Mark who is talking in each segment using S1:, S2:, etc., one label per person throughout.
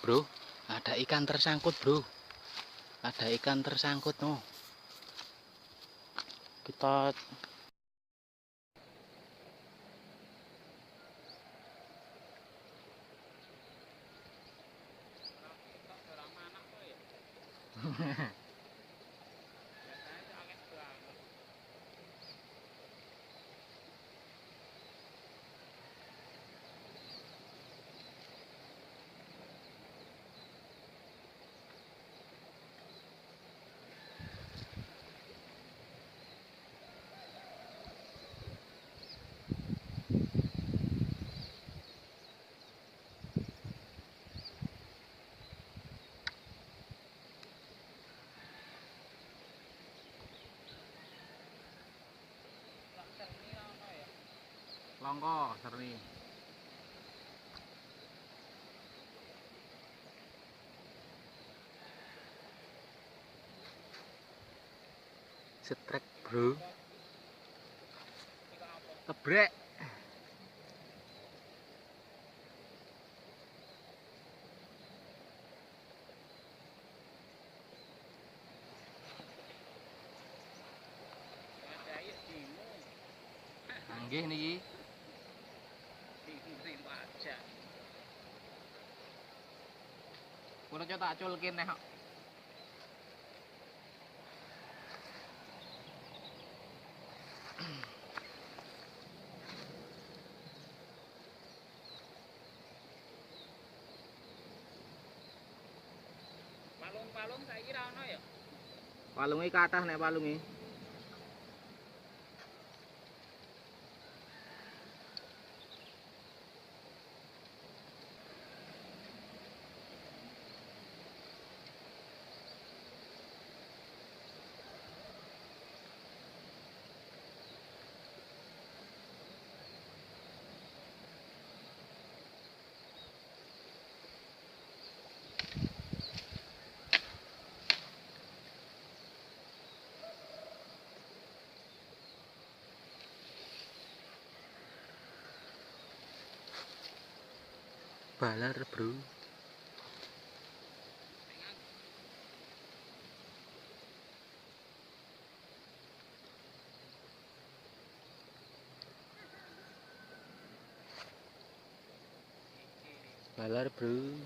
S1: Bro, ada ikan tersangkut, bro. Ada ikan tersangkut, no. Kita longko seri. Setrek, bro. Kebrek. Nggih niki. Kulo tak culkin nek kok.
S2: Palung saiki ra ono ya.
S1: Palunge kathah nek palunge. Balar, bro. Balar, bro.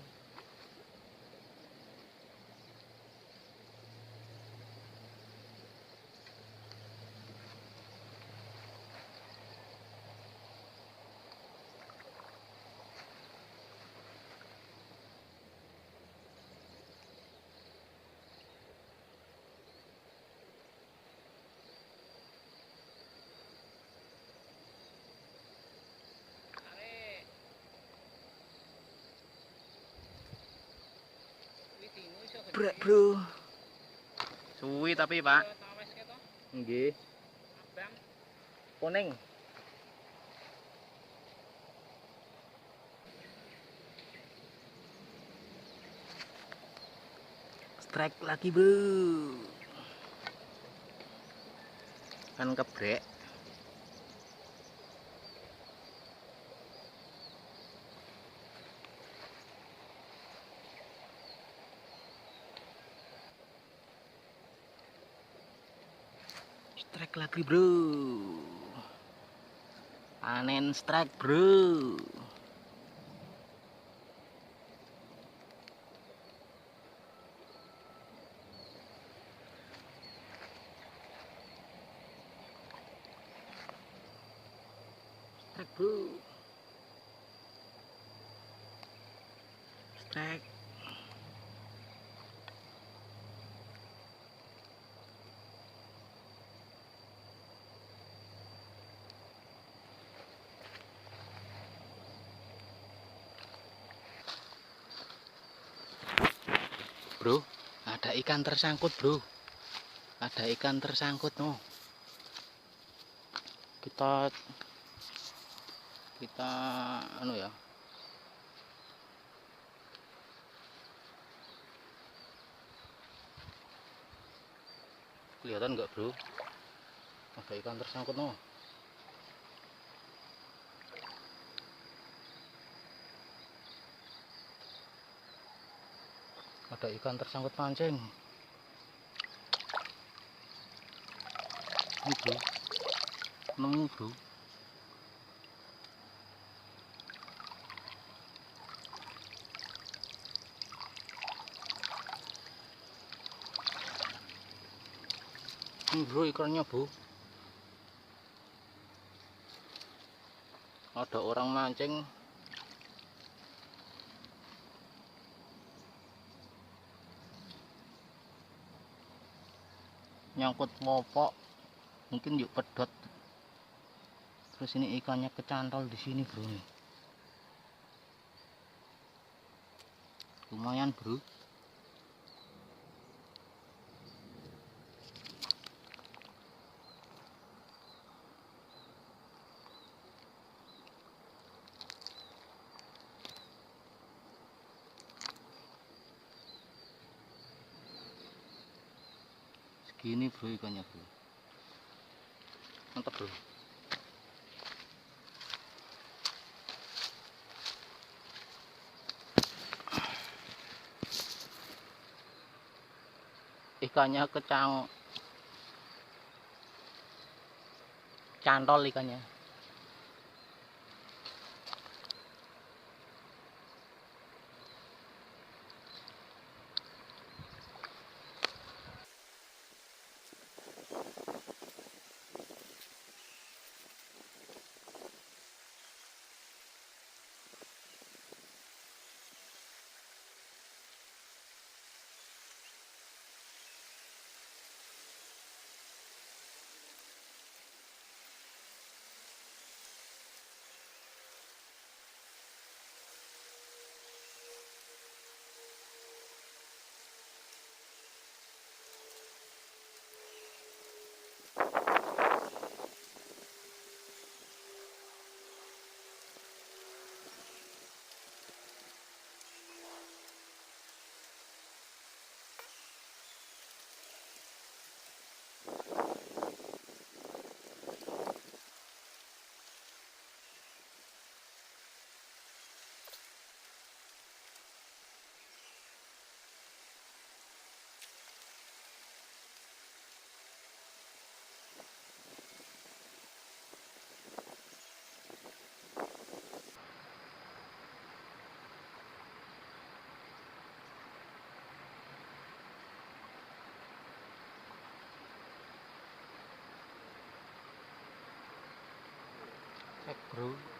S1: Brek, bro. Suwi tapi, Pak. Nggih.
S2: Abang
S1: Kuning. Strike lagi, bro. Kan kebrek. Strike lagi, bro. Panen strike, bro. Strike, bro. Strike. Bro, ada ikan tersangkut, bro. Ada ikan tersangkut, no. Kita anu ya. Kelihatan nggak, bro? Ada ikan tersangkut, no. ada ikan tersangkut pancing. Ini bro, nemu bro. Ini bro ikannya bro. Ada orang mancing. Nyangkut popok, mungkin yuk pedot. Terus ini ikannya kecantol di sini bro. Lumayan bro. Segini bro ikannya bro. Mantap bro. Ikannya cantol ikannya. Cek bro.